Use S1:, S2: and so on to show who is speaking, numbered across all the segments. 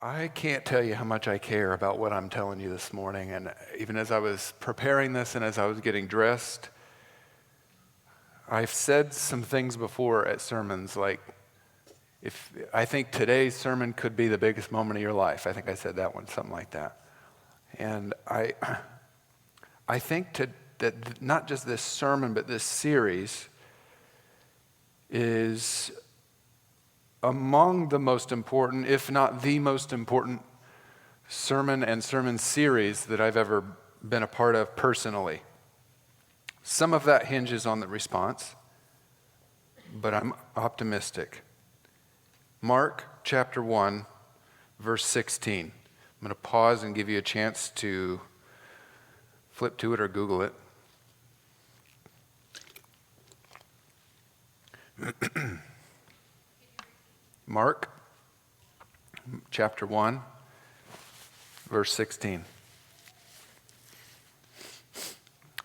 S1: I can't tell you how much I care about what I'm telling you this morning. And even as I was preparing this and as I was getting dressed, I've said some things before at sermons like, if I think today's sermon could be the biggest moment of your life. I think I said that one, something like that. And I think that not just this sermon, but this series is among the most important, if not the most important, sermon and sermon series that I've ever been a part of personally. Some of that hinges on the response, but I'm optimistic. Mark chapter 1, verse 16. I'm going to pause and give you a chance to flip to it or Google it. Mark chapter 1, verse 16.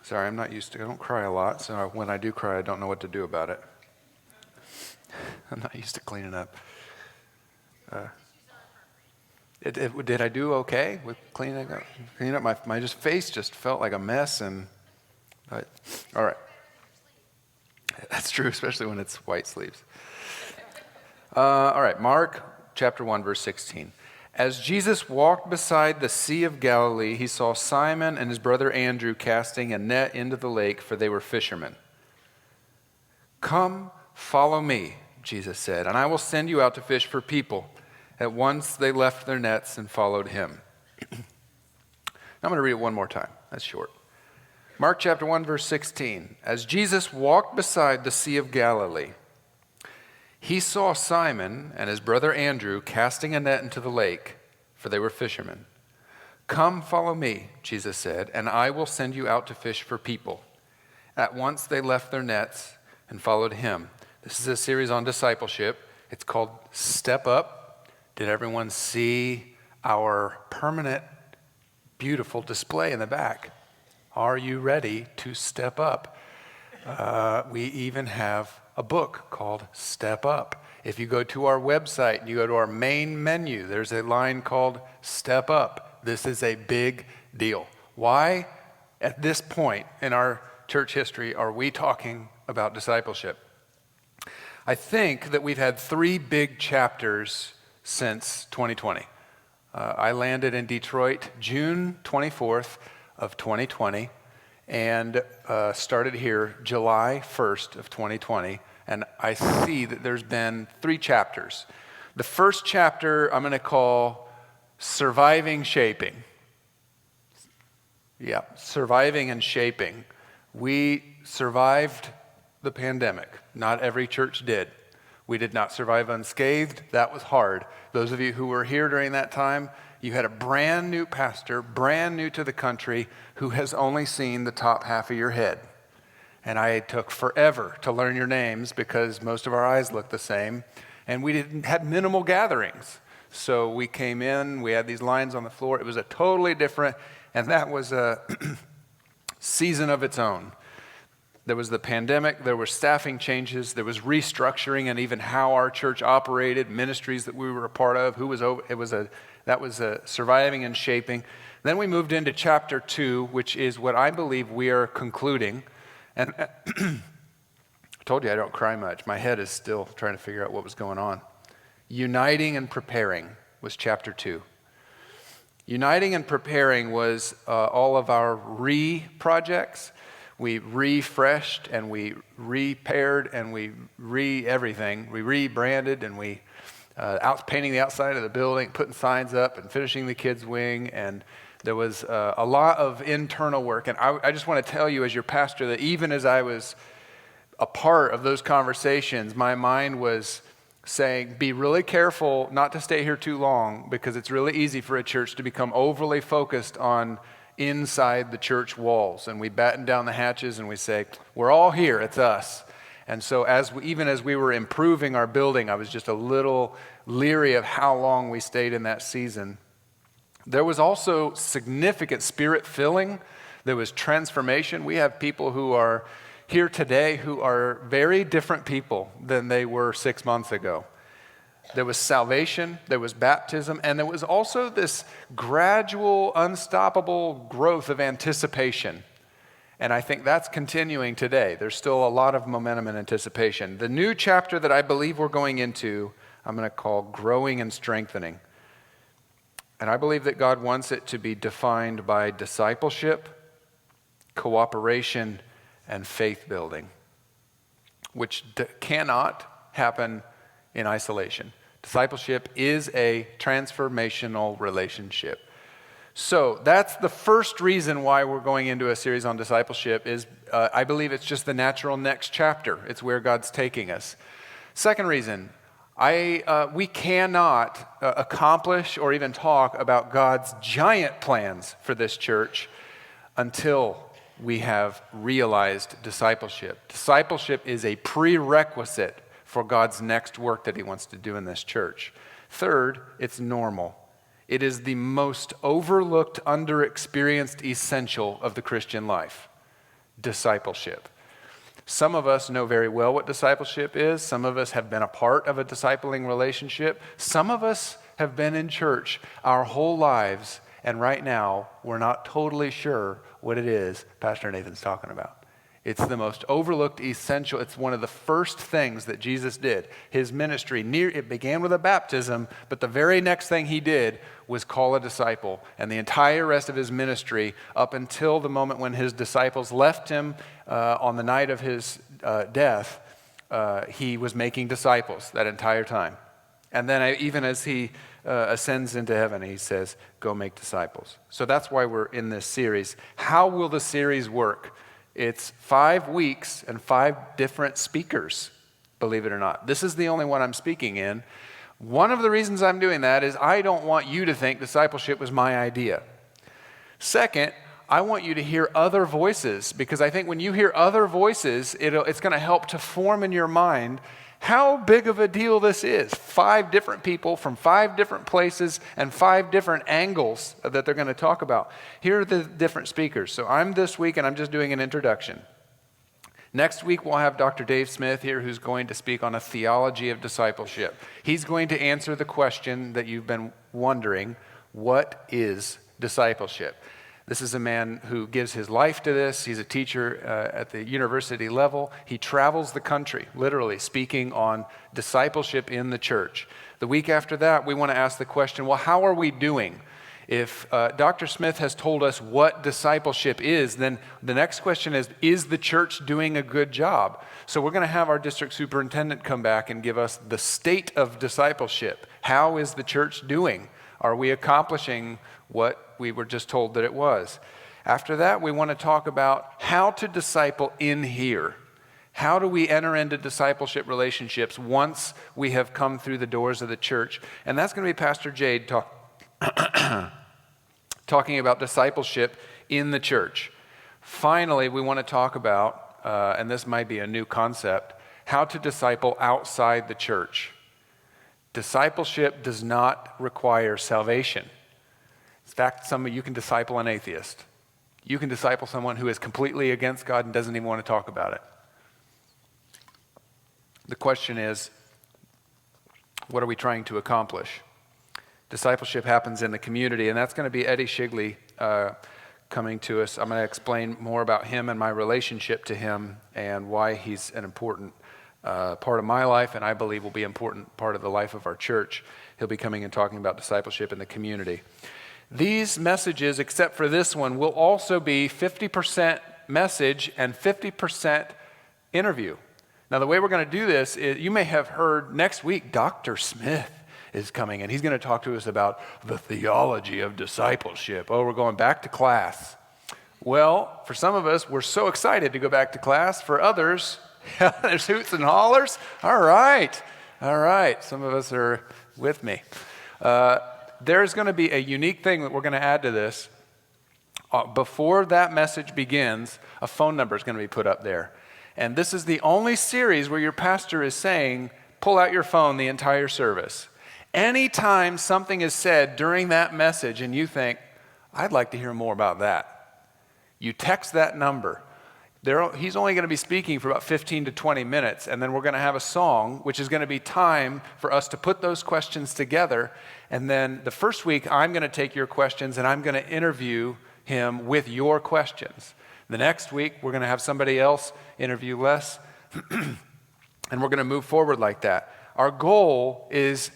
S1: Sorry, I don't cry a lot, so when I do cry, I don't know what to do about it. I'm not used to cleaning up. Did I do okay with cleaning up? Cleaning up my face just felt like a mess, all right. That's true, especially when it's white sleeves. All right, Mark chapter 1, verse 16. As Jesus walked beside the Sea of Galilee, he saw Simon and his brother Andrew casting a net into the lake, for they were fishermen. "Come, follow me," Jesus said, "and I will send you out to fish for people." At once they left their nets and followed him. I'm going to read it one more time. That's short. Mark chapter 1, verse 16. As Jesus walked beside the Sea of Galilee, he saw Simon and his brother Andrew casting a net into the lake, for they were fishermen. "Come, follow me," Jesus said, "and I will send you out to fish for people." At once they left their nets and followed him. This is a series on discipleship. It's called StepUp. Did everyone see our permanent, beautiful display in the back? Are you ready to step up? We even have a book called Step Up. If you go to our website and you go to our main menu, there's a line called Step Up. This is a big deal. Why, at this point in our church history, are we talking about discipleship? I think that we've had 3 big chapters since 2020. I landed in Detroit June 24th of 2020 and started here July 1st of 2020. And I see that there's been 3 chapters. The first chapter I'm going to call Surviving Shaping. Yeah, surviving and shaping. We survived the pandemic. Not every church did. We did not survive unscathed. That was hard. Those of you who were here during that time, you had a brand new pastor, brand new to the country, who has only seen the top half of your head. And I took forever to learn your names because most of our eyes looked the same. And we had minimal gatherings. So we came in, we had these lines on the floor. It was a totally different, and that was a season of its own. There was the pandemic, there were staffing changes, there was restructuring, and even how our church operated, ministries that we were a part of, that was surviving and shaping. Then we moved into chapter 2, which is what I believe we are concluding. And I told you I don't cry much. My head is still trying to figure out what was going on. Uniting and preparing was chapter 2. Uniting and preparing was all of our projects. We refreshed and we repaired and we everything. We rebranded and we painting the outside of the building, putting signs up and finishing the kids' wing. And there was a lot of internal work. And I just want to tell you as your pastor that even as I was a part of those conversations, my mind was saying, be really careful not to stay here too long, because it's really easy for a church to become overly focused on inside the church walls. And we batten down the hatches and we say, we're all here, it's us. And so even as we were improving our building, I was just a little leery of how long we stayed in that season. There was also significant spirit filling. There was transformation. We have people who are here today who are very different people than they were 6 months ago. There was salvation, there was baptism, and there was also this gradual, unstoppable growth of anticipation. And I think that's continuing today. There's still a lot of momentum and anticipation. The new chapter that I believe we're going into, I'm going to call Growing and Strengthening. And I believe that God wants it to be defined by discipleship, cooperation, and faith building, which cannot happen in isolation. Discipleship is a transformational relationship. So that's the first reason why we're going into a series on discipleship is I believe it's just the natural next chapter. It's where God's taking us. Second reason, we cannot accomplish or even talk about God's giant plans for this church until we have realized discipleship. Discipleship is a prerequisite for God's next work that he wants to do in this church. Third, it's normal. It is the most overlooked, underexperienced essential of the Christian life, discipleship. Some of us know very well what discipleship is. Some of us have been a part of a discipling relationship. Some of us have been in church our whole lives, and right now we're not totally sure what it is Pastor Nathan's talking about. It's the most overlooked essential. It's one of the first things that Jesus did. His ministry, it began with a baptism, but the very next thing he did was call a disciple. And the entire rest of his ministry, up until the moment when his disciples left him on the night of his death, he was making disciples that entire time. And then even as he ascends into heaven, he says, go make disciples. So that's why we're in this series. How will the series work? It's 5 weeks and 5 different speakers, believe it or not. This is the only one I'm speaking in. One of the reasons I'm doing that is I don't want you to think discipleship was my idea. Second, I want you to hear other voices, because I think when you hear other voices, it's going to help to form in your mind how big of a deal this is. 5 different people from 5 different places and 5 different angles that they're going to talk about. Here are the different speakers. So I'm this week, and I'm just doing an introduction. Next week, we'll have Dr. Dave Smith here, who's going to speak on a theology of discipleship. He's going to answer the question that you've been wondering, what is discipleship? This is a man who gives his life to this. He's a teacher at the university level. He travels the country, literally, speaking on discipleship in the church. The week after that, we want to ask the question, well, how are we doing? If Dr. Smith has told us what discipleship is, then the next question is the church doing a good job? So we're going to have our district superintendent come back and give us the state of discipleship. How is the church doing? Are we accomplishing what we were just told that it was? After that, we want to talk about how to disciple in here. How do we enter into discipleship relationships once we have come through the doors of the church? And that's going to be Pastor Jade talking about discipleship in the church. Finally, we want to talk about, and this might be a new concept, how to disciple outside the church. Discipleship does not require salvation. In fact, you can disciple an atheist. You can disciple someone who is completely against God and doesn't even want to talk about it. The question is, what are we trying to accomplish? Discipleship happens in the community, and that's going to be Eddie Shigley coming to us. I'm going to explain more about him and my relationship to him and why he's an important part of my life, and I believe will be an important part of the life of our church. He'll be coming and talking about discipleship in the community. These messages, except for this one, will also be 50% message and 50% interview. Now, the way we're going to do this is, you may have heard next week, Dr. Smith is coming, and he's going to talk to us about the theology of discipleship. Oh, we're going back to class. Well, for some of us, we're so excited to go back to class. For others, there's hoots and hollers. All right. Some of us are with me. There's going to be a unique thing that we're going to add to this. Before that message begins, a phone number is going to be put up there. And this is the only series where your pastor is saying, pull out your phone the entire service. Anytime something is said during that message and you think, I'd like to hear more about that, you text that number. He's only going to be speaking for about 15 to 20 minutes, and then we're going to have a song, which is going to be time for us to put those questions together. And then the first week, I'm going to take your questions, and I'm going to interview him with your questions. The next week, we're going to have somebody else interview Les, and we're going to move forward like that. Our goal is,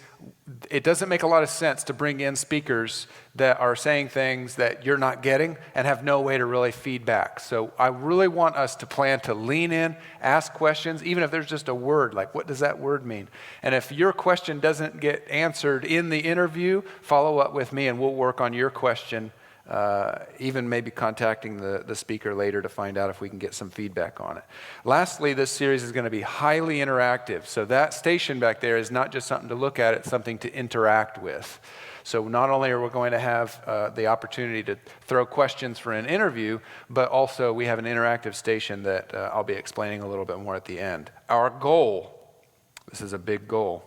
S1: it doesn't make a lot of sense to bring in speakers that are saying things that you're not getting and have no way to really feed back. So I really want us to plan to lean in, ask questions, even if there's just a word, like what does that word mean? And if your question doesn't get answered in the interview, follow up with me and we'll work on your question, even maybe contacting the speaker later to find out if we can get some feedback on it. Lastly, this series is going to be highly interactive. So that station back there is not just something to look at, it's something to interact with. So not only are we going to have the opportunity to throw questions for an interview, but also we have an interactive station that I'll be explaining a little bit more at the end. Our goal, this is a big goal.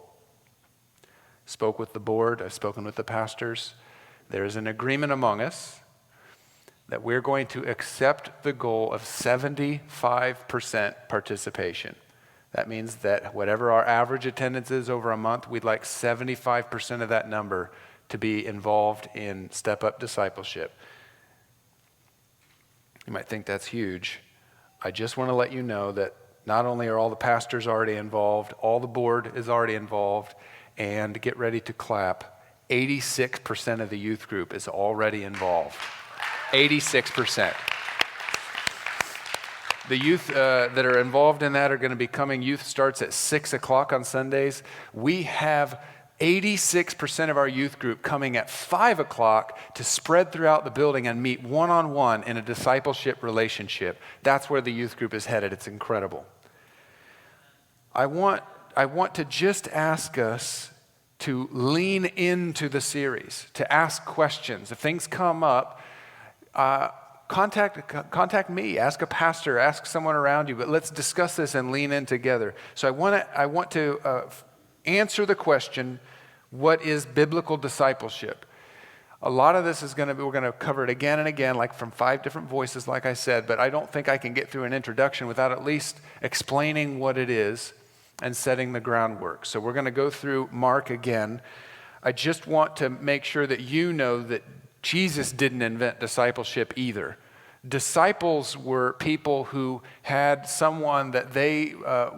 S1: Spoke with the board, I've spoken with the pastors. There is an agreement among us that we're going to accept the goal of 75% participation. That means that whatever our average attendance is over a month, we'd like 75% of that number to be involved in StepUp discipleship. You might think that's huge. I just want to let you know that not only are all the pastors already involved, all the board is already involved, and get ready to clap. 86% of the youth group is already involved. 86%. The youth that are involved in that are going to be coming. Youth starts at 6 o'clock on Sundays. We have 86% of our youth group coming at 5 o'clock to spread throughout the building and meet one-on-one in a discipleship relationship. That's where the youth group is headed. It's incredible. I want to just ask us to lean into the series, to ask questions. If things come up, contact me, ask a pastor, ask someone around you, but let's discuss this and lean in together. So I want to answer the question, what is biblical discipleship? A lot of this is we're going to cover it again and again, like from 5 different voices, like I said, but I don't think I can get through an introduction without at least explaining what it is and setting the groundwork. So we're going to go through Mark again. I just want to make sure that you know that Jesus didn't invent discipleship either. Disciples were people who had someone that they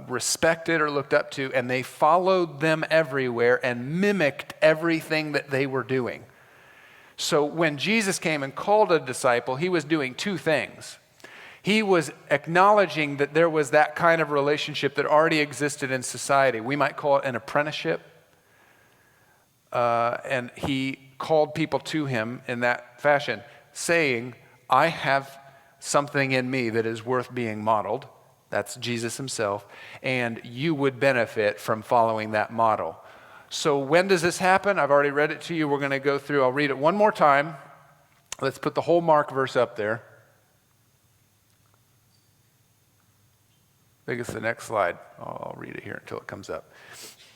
S1: respected or looked up to, and they followed them everywhere and mimicked everything that they were doing. So when Jesus came and called a disciple, he was doing 2 things. He was acknowledging that there was that kind of relationship that already existed in society. We might call it an apprenticeship. And he called people to him in that fashion, saying, I have something in me that is worth being modeled. That's Jesus himself. And you would benefit from following that model. So when does this happen? I've already read it to you. We're going to go through. I'll read it one more time. Let's put the whole Mark verse up there. I think it's the next slide. I'll read it here until it comes up.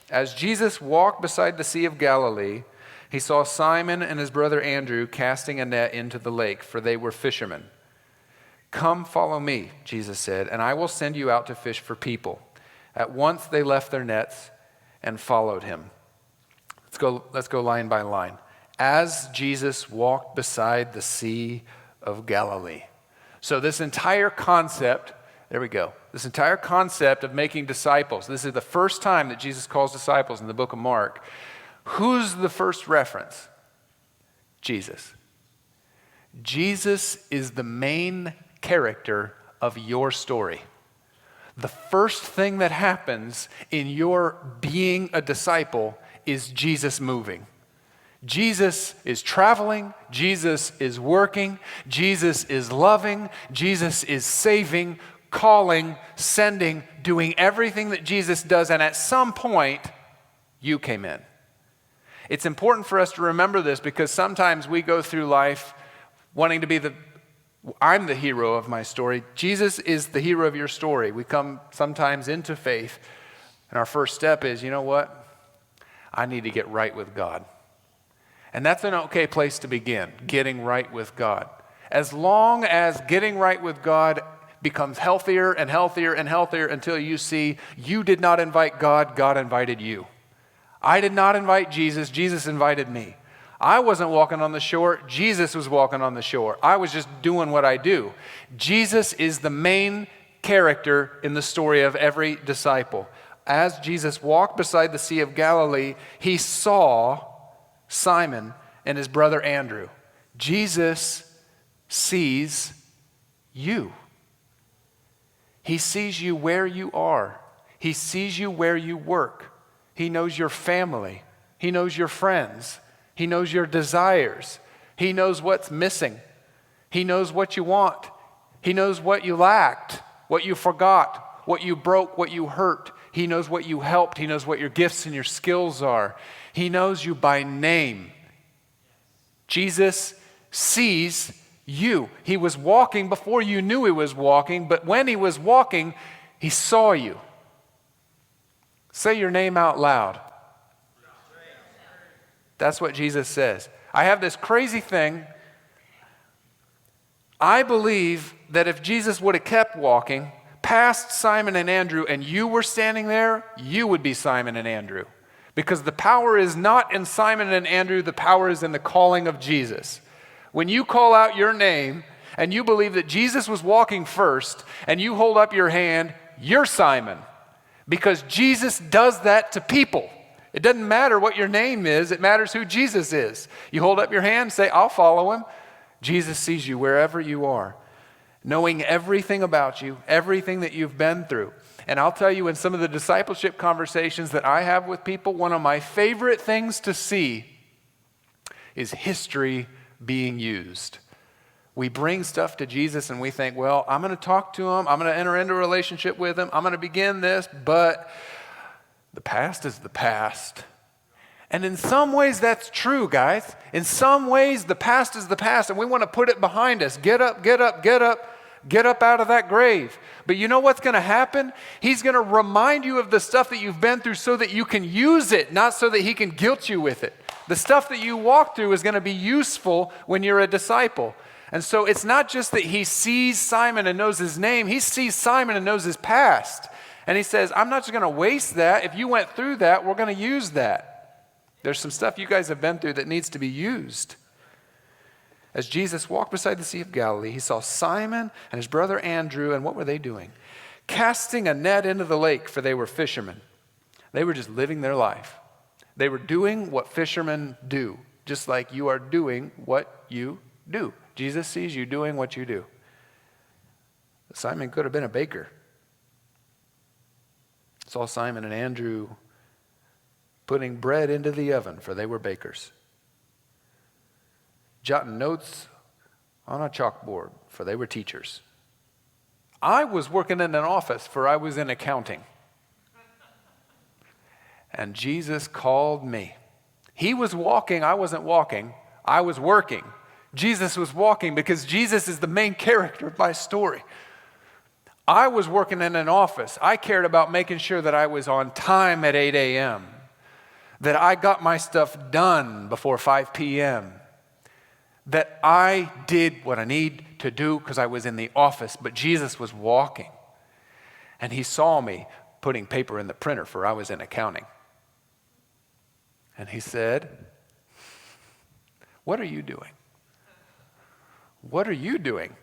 S1: As Jesus walked beside the Sea of Galilee, he saw Simon and his brother Andrew casting a net into the lake, for they were fishermen. Come, follow me, Jesus said, and I will send you out to fish for people. At once they left their nets and followed him. Let's go line by line. As Jesus walked beside the Sea of Galilee. So this entire concept, there we go. This entire concept of making disciples. This is the first time that Jesus calls disciples in the book of Mark. Who's the first reference? Jesus. Jesus is the main character of your story. The first thing that happens in your being a disciple is Jesus moving. Jesus is traveling, Jesus is working, Jesus is loving, Jesus is saving, calling, sending, doing everything that Jesus does, and at some point, you came in. It's important for us to remember this because sometimes we go through life wanting to be I'm the hero of my story. Jesus is the hero of your story. We come sometimes into faith, and our first step is, you know what? I need to get right with God. And that's an okay place to begin, getting right with God. As long as getting right with God becomes healthier and healthier and healthier until you see you did not invite God, God invited you. I did not invite Jesus, Jesus invited me. I wasn't walking on the shore, Jesus was walking on the shore. I was just doing what I do. Jesus is the main character in the story of every disciple. As Jesus walked beside the Sea of Galilee, he saw Simon and his brother Andrew. Jesus sees you. He sees you where you are. He sees you where you work. He knows your family. He knows your friends. He knows your desires. He knows what's missing. He knows what you want. He knows what you lacked, what you forgot, what you broke, what you hurt. He knows what you helped. He knows what your gifts and your skills are. He knows you by name. Jesus sees you. He was walking before you knew he was walking, but when he was walking, he saw you. Say your name out loud. That's what Jesus says. I have this crazy thing. I believe that if Jesus would have kept walking past Simon and Andrew and you were standing there, you would be Simon and Andrew. Because the power is not in Simon and Andrew, the power is in the calling of Jesus. When you call out your name and you believe that Jesus was walking first and you hold up your hand, you're Simon. Because Jesus does that to people. It doesn't matter what your name is, it matters who Jesus is. You hold up your hand, say, I'll follow him. Jesus sees you wherever you are, knowing everything about you, everything that you've been through. And I'll tell you, in some of the discipleship conversations that I have with people, one of my favorite things to see is history being used. We bring stuff to Jesus and we think, well, I'm going to talk to him. I'm going to enter into a relationship with him. I'm going to begin this, but the past is the past. And in some ways that's true, guys. In some ways the past is the past and we want to put it behind us. Get up, get up, get up. Get up out of that grave. But you know what's going to happen? He's going to remind you of the stuff that you've been through so that you can use it, not so that he can guilt you with it. The stuff that you walk through is going to be useful when you're a disciple. And so it's not just that he sees Simon and knows his name. He sees Simon and knows his past. And he says, I'm not just going to waste that. If you went through that, we're going to use that. There's some stuff you guys have been through that needs to be used. As Jesus walked beside the Sea of Galilee, he saw Simon and his brother Andrew, and what were they doing? Casting a net into the lake, for they were fishermen. They were just living their life. They were doing what fishermen do, just like you are doing what you do. Jesus sees you doing what you do. Simon could have been a baker. Saw Simon and Andrew putting bread into the oven, for they were bakers. Jotting notes on a chalkboard, for they were teachers. I was working in an office, for I was in accounting. And Jesus called me. He was walking, I wasn't walking. I was working. Jesus was walking because Jesus is the main character of my story. I was working in an office. I cared about making sure that I was on time at 8 a.m., that I got my stuff done before 5 p.m., that I did what I need to do because I was in the office, but Jesus was walking. And he saw me putting paper in the printer, for I was in accounting. And he said, what are you doing? What are you doing?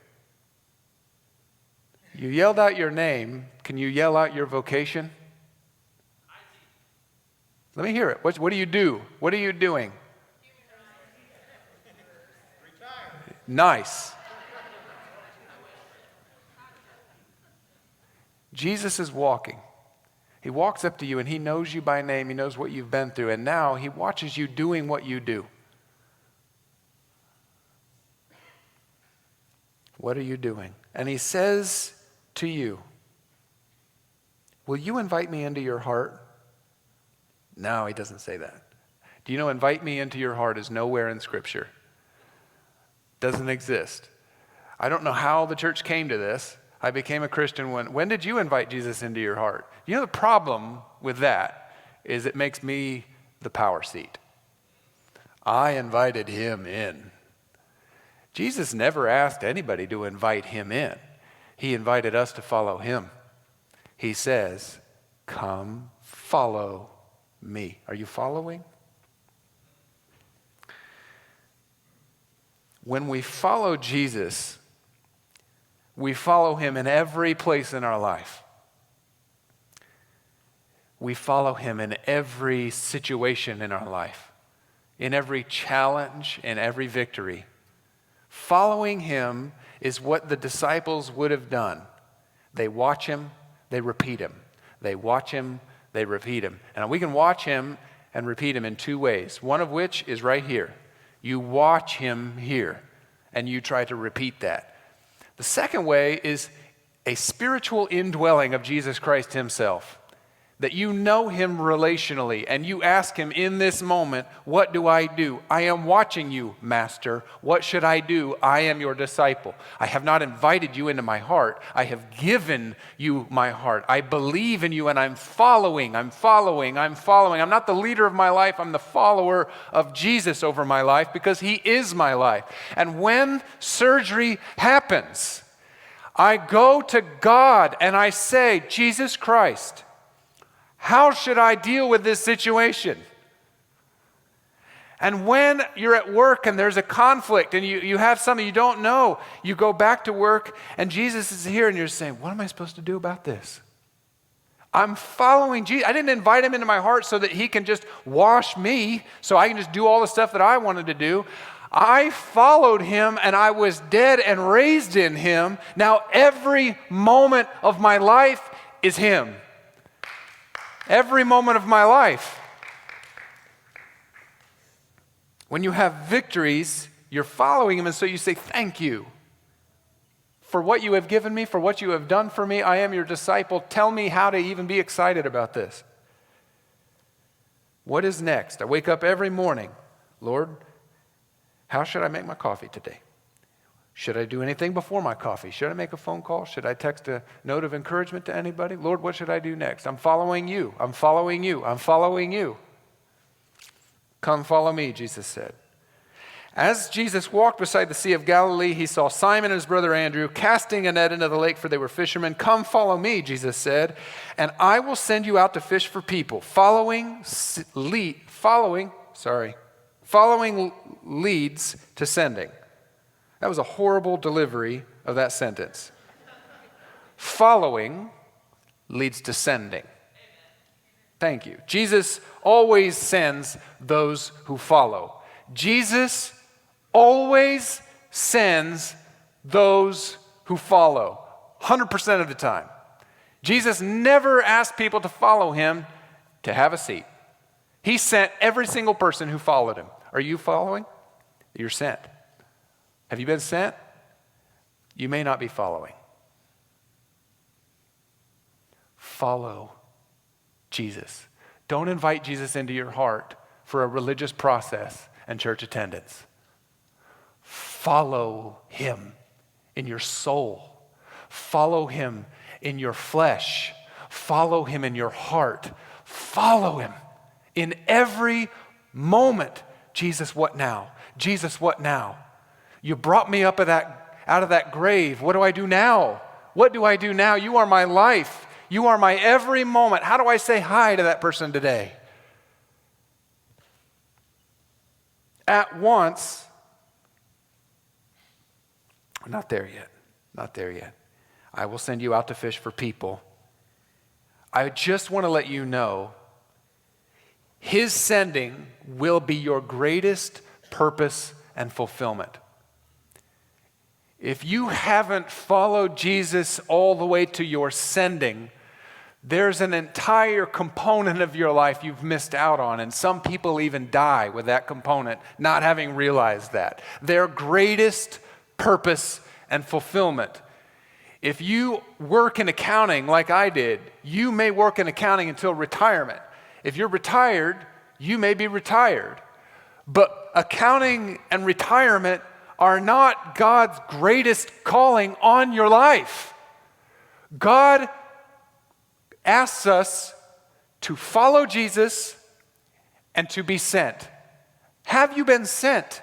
S1: You yelled out your name. Can you yell out your vocation? Let me hear it. What do you do? What are you doing? Nice. Jesus is walking. He walks up to you and he knows you by name. He knows what you've been through. And now he watches you doing what you do. What are you doing? And he says to you, will you invite me into your heart? No, he doesn't say that. Do you know invite me into your heart is nowhere in Scripture? Doesn't exist. I don't know how the church came to this. I became a Christian when did you invite Jesus into your heart? You know the problem with that is it makes me the power seat. I invited him in. Jesus never asked anybody to invite him in. He invited us to follow him. He says, come follow me. Are you following? When we follow Jesus, we follow him in every place in our life. We follow him in every situation in our life, in every challenge, in every victory. Following him is what the disciples would have done. They watch him, they repeat him. They watch him, they repeat him. And we can watch him and repeat him in two ways, one of which is right here. You watch him here, and you try to repeat that. The second way is a spiritual indwelling of Jesus Christ himself, that you know him relationally, and you ask him in this moment, what do I do? I am watching you, Master. What should I do? I am your disciple. I have not invited you into my heart. I have given you my heart. I believe in you, and I'm following. I'm not the leader of my life. I'm the follower of Jesus over my life because he is my life. And when surgery happens, I go to God and I say, Jesus Christ, how should I deal with this situation? And when you're at work and there's a conflict and you have something you don't know, you go back to work and Jesus is here and you're saying, what am I supposed to do about this? I'm following Jesus. I didn't invite him into my heart so that he can just wash me, so I can just do all the stuff that I wanted to do. I followed him and I was dead and raised in him. Now every moment of my life is him. Every moment of my life. When you have victories, you're following him, and so you say, thank you for what you have given me, for what you have done for me. I am your disciple. Tell me how to even be excited about this. What is next? I wake up every morning. Lord, how should I make my coffee today? Should I do anything before my coffee? Should I make a phone call? Should I text a note of encouragement to anybody? Lord, what should I do next? I'm following you. I'm following you. I'm following you. Come follow me, Jesus said. As Jesus walked beside the Sea of Galilee, he saw Simon and his brother Andrew casting a net into the lake, for they were fishermen. Come follow me, Jesus said, and I will send you out to fish for people. Following leads to sending. That was a horrible delivery of that sentence. Following leads to sending. Thank you. Jesus always sends those who follow. Jesus always sends those who follow, 100% of the time. Jesus never asked people to follow him to have a seat. He sent every single person who followed him. Are you following? You're sent. Have you been sent? You may not be following. Follow Jesus. Don't invite Jesus into your heart for a religious process and church attendance. Follow him in your soul. Follow him in your flesh. Follow him in your heart. Follow him in every moment. Jesus, what now? Jesus, what now? You brought me up out of that grave. What do I do now? What do I do now? You are my life. You are my every moment. How do I say hi to that person today? At once, not there yet. I will send you out to fish for people. I just want to let you know, his sending will be your greatest purpose and fulfillment. If you haven't followed Jesus all the way to your sending, there's an entire component of your life you've missed out on, and some people even die with that component, not having realized that. Their greatest purpose and fulfillment. If you work in accounting like I did, you may work in accounting until retirement. If you're retired, you may be retired. But accounting and retirement are not God's greatest calling on your life. God asks us to follow Jesus and to be sent. Have you been sent?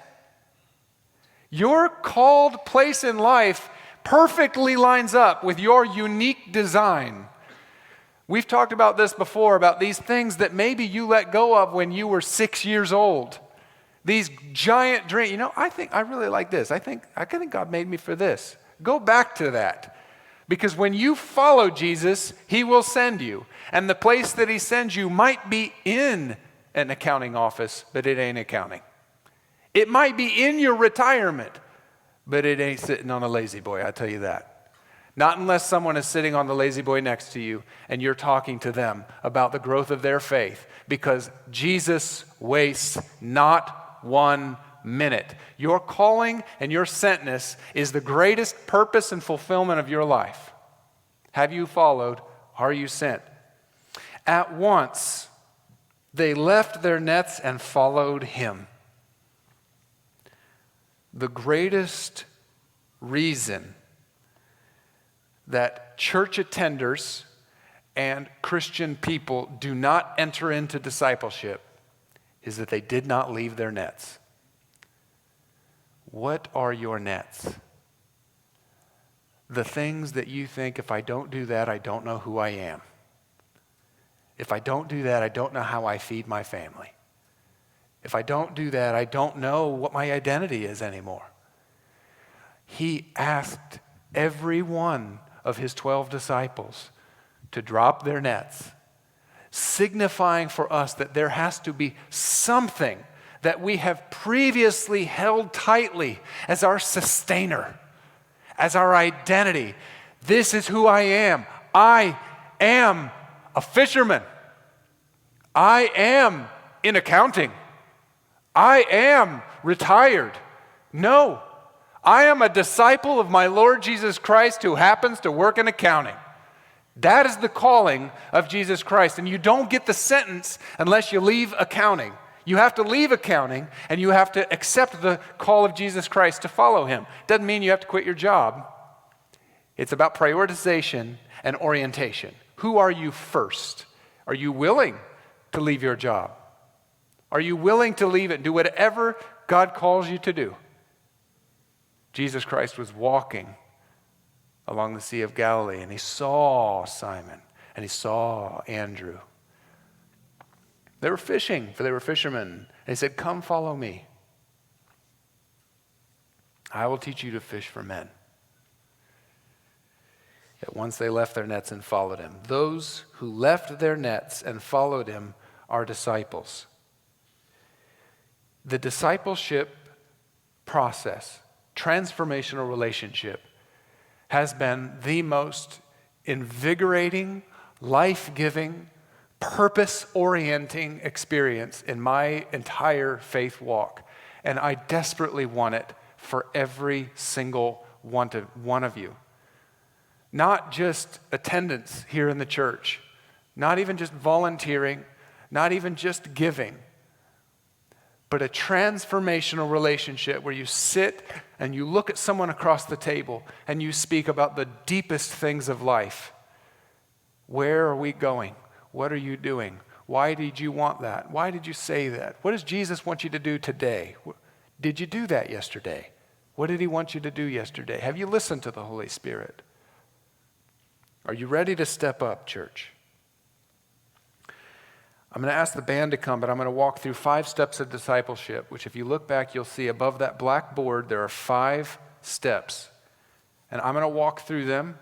S1: Your called place in life perfectly lines up with your unique design. We've talked about this before, about these things that maybe you let go of when you were 6 years old. These giant dreams. I really like this. I think God made me for this. Go back to that. Because when you follow Jesus, he will send you. And the place that he sends you might be in an accounting office, but it ain't accounting. It might be in your retirement, but it ain't sitting on a lazy boy, I tell you that. Not unless someone is sitting on the lazy boy next to you and you're talking to them about the growth of their faith, because Jesus wastes not 1 minute. Your calling and your sentness is the greatest purpose and fulfillment of your life. Have you followed? Are you sent? At once, they left their nets and followed him. The greatest reason that church attenders and Christian people do not enter into discipleship is that they did not leave their nets. What are your nets? The things that you think, if I don't do that, I don't know who I am. If I don't do that, I don't know how I feed my family. If I don't do that, I don't know what my identity is anymore. He asked every one of his 12 disciples to drop their nets, signifying for us that there has to be something that we have previously held tightly as our sustainer, as our identity. This is who I am. I am a fisherman. I am in accounting. I am retired. No, I am a disciple of my Lord Jesus Christ who happens to work in accounting. That is the calling of Jesus Christ. And you don't get the sentence unless you leave accounting. You have to leave accounting and you have to accept the call of Jesus Christ to follow him. Doesn't mean you have to quit your job. It's about prioritization and orientation. Who are you first? Are you willing to leave your job? Are you willing to leave it and do whatever God calls you to do? Jesus Christ was walking along the Sea of Galilee and he saw Simon and he saw Andrew. They were fishing, for they were fishermen. And he said, "Come follow me. I will teach you to fish for men." Yet once they left their nets and followed him. Those who left their nets and followed him are disciples. The discipleship process, transformational relationship, has been the most invigorating, life-giving, purpose-orienting experience in my entire faith walk. And I desperately want it for every single one of you. Not just attendance here in the church, not even just volunteering, not even just giving, but a transformational relationship where you sit and you look at someone across the table and you speak about the deepest things of life. Where are we going? What are you doing? Why did you want that? Why did you say that? What does Jesus want you to do today? Did you do that yesterday? What did he want you to do yesterday? Have you listened to the Holy Spirit? Are you ready to step up, church? I'm going to ask the band to come, but I'm going to walk through 5 steps of discipleship, which if you look back, you'll see above that black board, there are 5 steps. And I'm going to walk through them.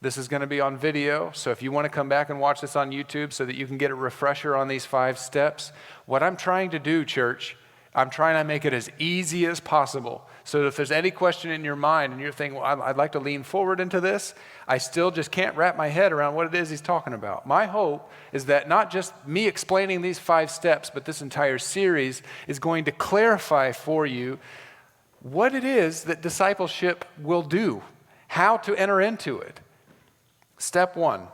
S1: This is going to be on video, so if you want to come back and watch this on YouTube so that you can get a refresher on these 5 steps, what I'm trying to do, church, I'm trying to make it as easy as possible. So if there's any question in your mind and you're thinking, well, I'd like to lean forward into this, I still just can't wrap my head around what it is he's talking about. My hope is that not just me explaining these 5 steps, but this entire series is going to clarify for you what it is that discipleship will do, how to enter into it. Step 1,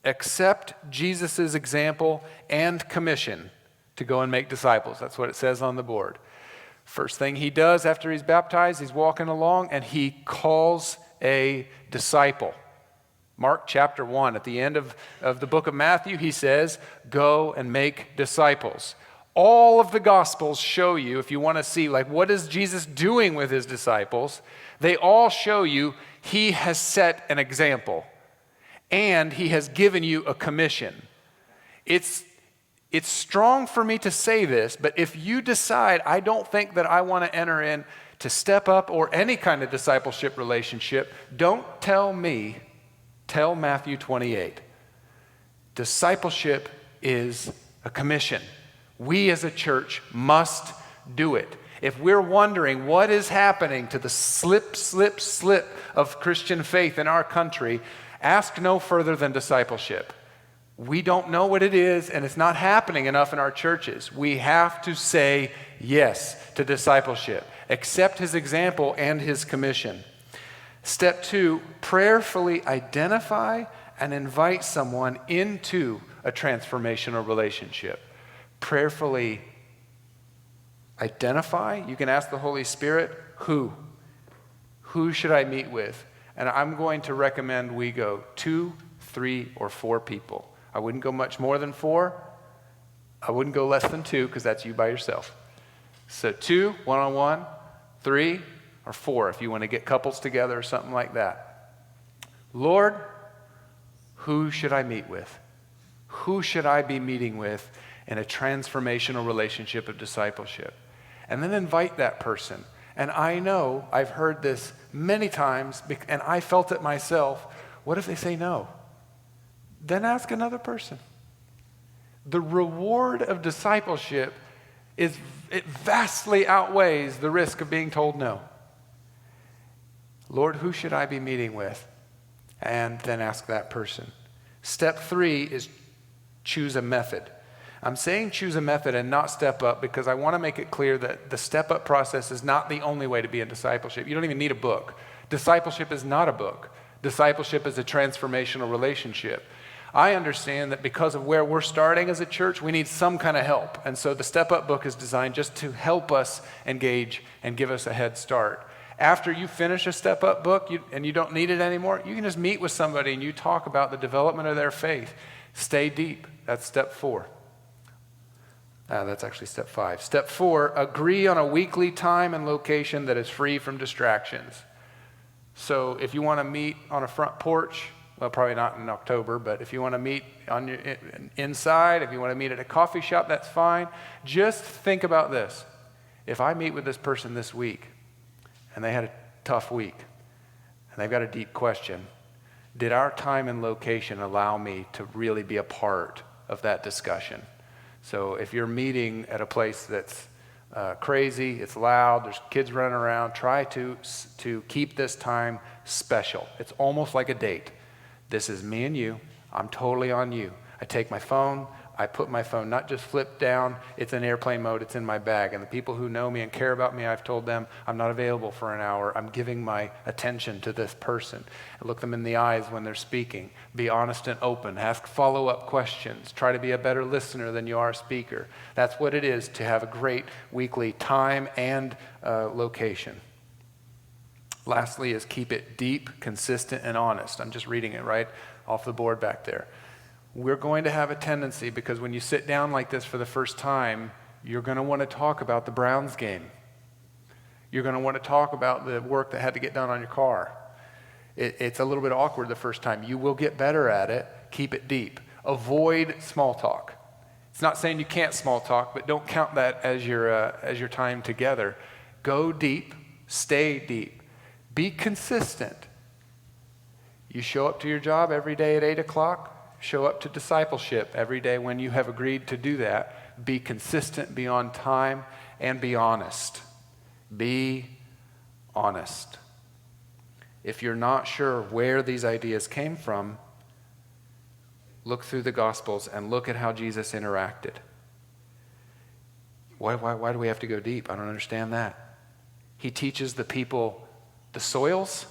S1: accept Jesus' example and commission to go and make disciples. That's what it says on the board. First thing he does after he's baptized, he's walking along and he calls a disciple. Mark chapter 1, at the end of the book of Matthew, he says, "Go and make disciples." All of the Gospels show you, if you want to see, like, what is Jesus doing with his disciples, they all show you he has set an example and he has given you a commission. It's strong for me to say this, but if you decide, I don't think that I want to enter in to StepUp or any kind of discipleship relationship, don't tell me, tell Matthew 28. Discipleship is a commission. We as a church must do it. If we're wondering what is happening to the slip of Christian faith in our country, ask no further than discipleship. We don't know what it is, and it's not happening enough in our churches. We have to say yes to discipleship. Accept his example and his commission. Step 2, prayerfully identify and invite someone into a transformational relationship. Prayerfully identify. You can ask the Holy Spirit, who? Who should I meet with? And I'm going to recommend we go 2, 3, or 4 people. I wouldn't go much more than 4. I wouldn't go less than 2 because that's you by yourself. So 2, one-on-one, 3, or 4 if you want to get couples together or something like that. Lord, who should I meet with? Who should I be meeting with in a transformational relationship of discipleship? And then invite that person. And I know, I've heard this many times, and I felt it myself. What if they say no? Then ask another person. The reward of discipleship it vastly outweighs the risk of being told no. Lord, who should I be meeting with? And then ask that person. Step 3 is choose a method. I'm saying choose a method and not StepUp because I want to make it clear that the StepUp process is not the only way to be in discipleship. You don't even need a book. Discipleship is not a book. Discipleship is a transformational relationship. I understand that because of where we're starting as a church, we need some kind of help. And so the StepUp book is designed just to help us engage and give us a head start. After you finish a StepUp book and you don't need it anymore, you can just meet with somebody and you talk about the development of their faith. Stay deep. That's step 4. That's actually step 5. Step 4, agree on a weekly time and location that is free from distractions. So if you want to meet on a front porch, well, probably not in October, but if you want to meet on your inside, if you want to meet at a coffee shop, that's fine. Just think about this. If I meet with this person this week and they had a tough week and they've got a deep question, did our time and location allow me to really be a part of that discussion? So if you're meeting at a place that's crazy, it's loud, there's kids running around, try to keep this time special. It's almost like a date. This is me and you. I'm totally on you. I take my phone. I put my phone not just flipped down. It's in airplane mode. It's in my bag. And the people who know me and care about me, I've told them I'm not available for an hour. I'm giving my attention to this person. I look them in the eyes when they're speaking. Be honest and open. Ask follow-up questions. Try to be a better listener than you are a speaker. That's what it is to have a great weekly time and location. Lastly is keep it deep, consistent, and honest. I'm just reading it right off the board back there. We're going to have a tendency, because when you sit down like this for the first time, you're going to want to talk about the Browns game. You're going to want to talk about the work that had to get done on your car. It's a little bit awkward the first time. You will get better at it. Keep it deep. Avoid small talk. It's not saying you can't small talk, but don't count that as your time together. Go deep. Stay deep. Be consistent. You show up to your job every day at 8 o'clock. Show up to discipleship every day when you have agreed to do that. Be consistent, be on time, and be honest. Be honest. If you're not sure where these ideas came from, look through the Gospels and look at how Jesus interacted. Why do we have to go deep? I don't understand that. He teaches the people the soils,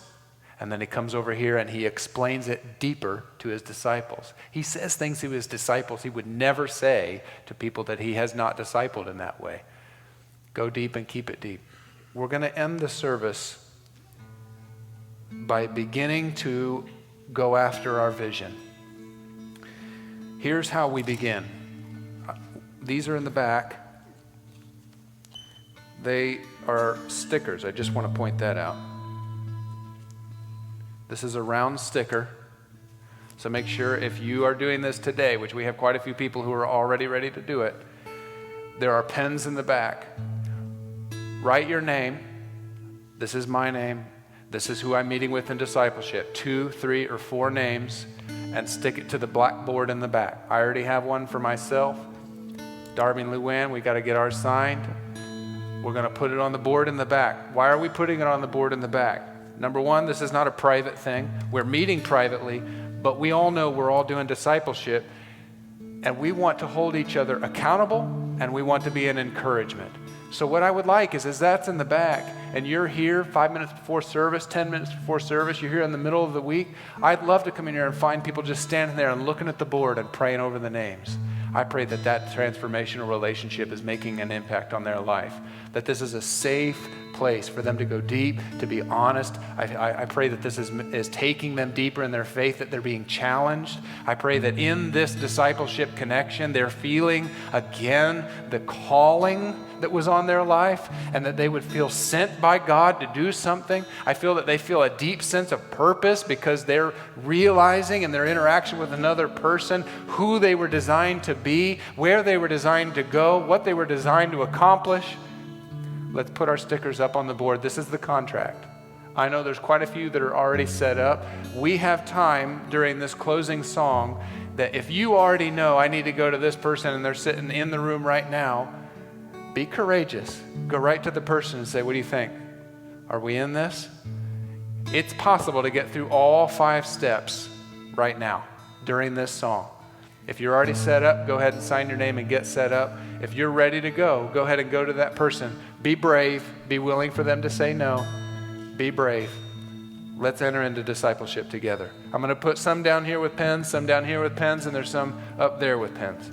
S1: and then he comes over here and he explains it deeper to his disciples. He says things to his disciples he would never say to people that he has not discipled in that way. Go deep and keep it deep. We're going to end the service by beginning to go after our vision. Here's how we begin. These are in the back. They are stickers. I just want to point that out. This is a round sticker. So make sure if you are doing this today, which we have quite a few people who are already ready to do it, there are pens in the back. Write your name. This is my name. This is who I'm meeting with in discipleship. 2, 3, or 4 names, and stick it to the blackboard in the back. I already have one for myself. Darby and Luann, we got to get ours signed. We're going to put it on the board in the back. Why are we putting it on the board in the back? Number one, this is not a private thing. We're meeting privately, but we all know we're all doing discipleship, and we want to hold each other accountable, and we want to be an encouragement. So what I would like is that's in the back, and you're here 5 minutes before service, 10 minutes before service, you're here in the middle of the week. I'd love to come in here and find people just standing there and looking at the board and praying over the names. I pray that transformational relationship is making an impact on their life, that this is a safe place for them to go deep, to be honest. I pray that this is taking them deeper in their faith, that they're being challenged. I pray that in this discipleship connection, they're feeling again the calling that was on their life, and that they would feel sent by God to do something. I feel that they feel a deep sense of purpose because they're realizing in their interaction with another person who they were designed to be, where they were designed to go, what they were designed to accomplish. Let's put our stickers up on the board. This is the contract. I know there's quite a few that are already set up. We have time during this closing song that if you already know I need to go to this person and they're sitting in the room right now, be courageous. Go right to the person and say, what do you think? Are we in this? It's possible to get through all 5 steps right now during this song. If you're already set up, go ahead and sign your name and get set up. If you're ready to go ahead and go to that person. Be brave. Be willing for them to say no. Be brave. Let's enter into discipleship together. I'm going to put some down here with pens, some down here with pens, and there's some up there with pens.